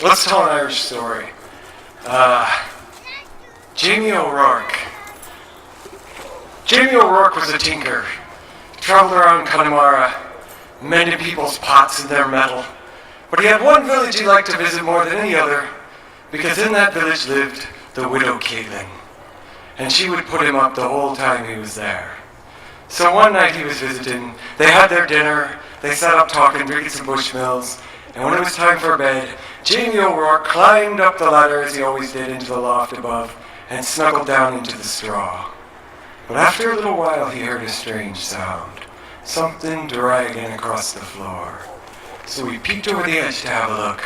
Let's tell an Irish story. Jamie O'Rourke. Jamie O'Rourke was a tinker. He traveled around Connemara, mending people's pots and their metal. But he had one village he liked to visit more than any other, because in that village lived the widow Caitlin. And she would put him up the whole time he was there. So one night he was visiting, they had their dinner, they sat up talking, drinking some Bushmills, and when it was time for bed, Jamie O'Rourke climbed up the ladder as he always did into the loft above and snuggled down into the straw. But after a little while he heard a strange sound, something dragging across the floor. So he peeked over the edge to have a look.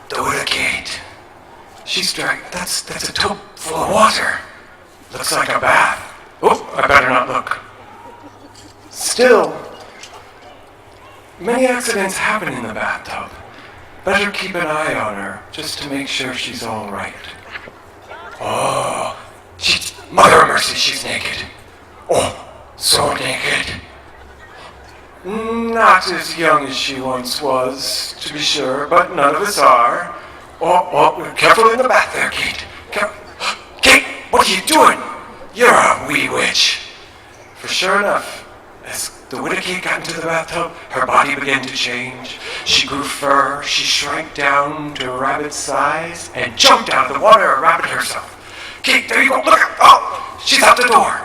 The widow Kate. She's dragged, that's a tub full of water. Looks like a bath. Oh, I better not look. Still, many accidents happen in the bathtub. Better keep an eye on her, just to make sure she's all right. Oh, Mother of mercy, she's naked. Oh, so naked. Not as young as she once was, to be sure, but none of us are. Oh, careful in the bath there, Kate. Kate, what are you doing? You're a wee witch. For sure enough, as the widow Kate got into the bathtub, her body began to change. She grew fur, she shrank down to a rabbit's size, and jumped out of the water a rabbit herself. Kate, there you go, look at, oh, she's out the door.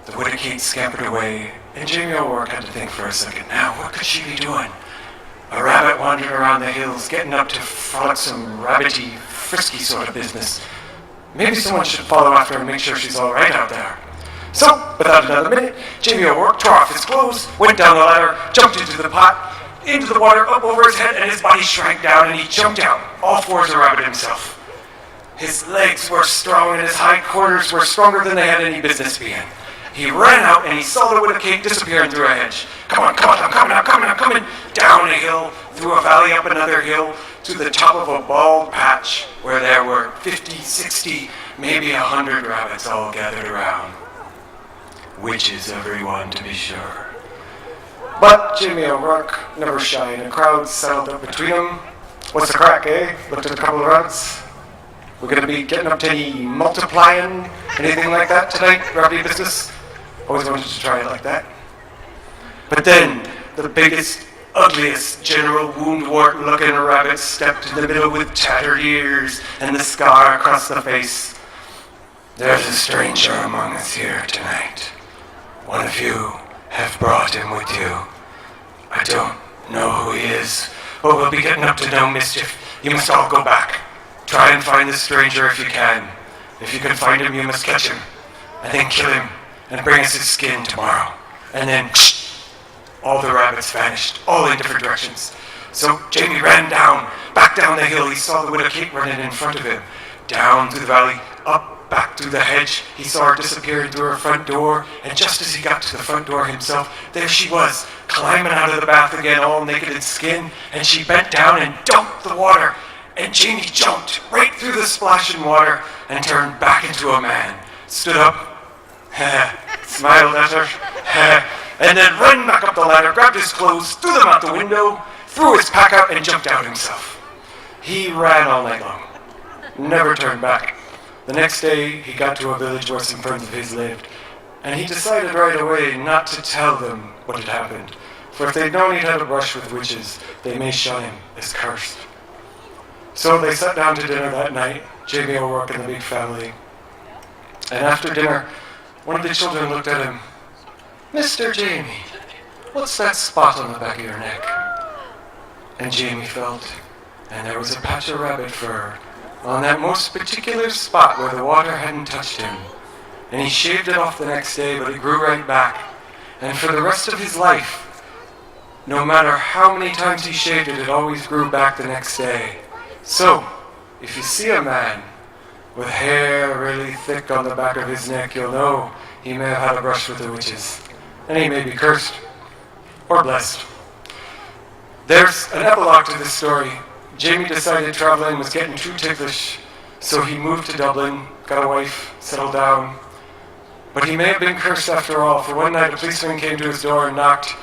The widow Kate scampered away, and Jamie O'Rourke had to think for a second. Now, what could she be doing? A rabbit wandering around the hills, getting up to frolicsome, rabbity, frisky sort of business. Maybe someone should follow after her and make sure she's all right out there. So, without another minute, Jamie O'Rourke tore off his clothes, went down the ladder, jumped into the pot, into the water, up over his head, and his body shrank down, and he jumped out, all four as a rabbit himself. His legs were strong, and his hind quarters were stronger than they had any business being. He ran out, and he saw the widow Kate disappearing through a hedge. Come on, I'm coming. Down a hill, through a valley, up another hill, to the top of a bald patch where there were 50, 60, maybe 100 rabbits all gathered around. Witches, everyone, to be sure. But Jamie O'Rourke, never shy, and a crowd settled up between them. What's the crack, eh? Looked at a couple of rabbits. We're going to be getting up to any multiplying, anything like that tonight? Rabbity business? Always wanted to try it like that. But then, the biggest, ugliest, General Woundwort-looking rabbit stepped in the middle with tattered ears and the scar across the face. There's a stranger among us here tonight. One of you have brought him with you. I don't know who he is, but we'll be getting up to no mischief. You must all go back. Try and find this stranger if you can. If you can find him, you must catch him, and then kill him, and bring us his skin tomorrow. And then, all the rabbits vanished, all in different directions. So Jamie ran back down the hill. He saw the widow Kate running in front of him, down through the valley, up, back through the hedge. He saw her disappearing through her front door, and just as he got to the front door himself, there she was, climbing out of the bath again, all naked in skin, and she bent down and dumped the water. And Jamie jumped right through the splashing water and turned back into a man. Stood up, smiled at her, and then ran back up the ladder, grabbed his clothes, threw them out the window, threw his pack out, and jumped out himself. He ran all night long, never turned back. The next day, he got to a village where some friends of his lived, and he decided right away not to tell them what had happened, for if they'd known he'd had a brush with witches, they may shun him as cursed. So they sat down to dinner that night, Jamie O'Rourke and the big family. And after dinner, one of the children looked at him. Mr. Jamie, what's that spot on the back of your neck? And Jamie felt, and there was a patch of rabbit fur on that most particular spot where the water hadn't touched him. And he shaved it off the next day, but it grew right back. And for the rest of his life, no matter how many times he shaved it, it always grew back the next day. So, if you see a man with hair really thick on the back of his neck, you'll know he may have had a brush with the witches. And he may be cursed or blessed. There's an epilogue to this story. Jamie decided traveling was getting too ticklish, so he moved to Dublin, got a wife, settled down. But he may have been cursed after all, for one night a policeman came to his door and knocked,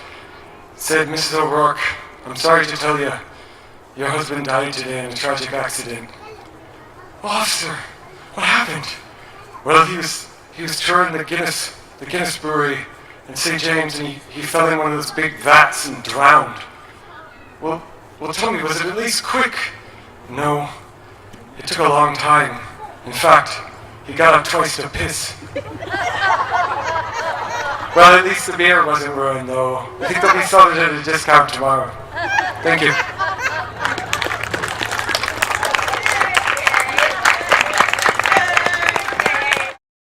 said, Mrs. O'Rourke, I'm sorry to tell you, Your husband died today in a tragic accident. Officer, what happened? Well, he was touring the Guinness brewery in St. James, and he fell in one of those big vats and drowned. Well, tell me, was it at least quick? No, it took a long time. In fact, he got up twice to piss. Well, at least the beer wasn't ruined, though. I think they'll be sold at a discount tomorrow. Thank you.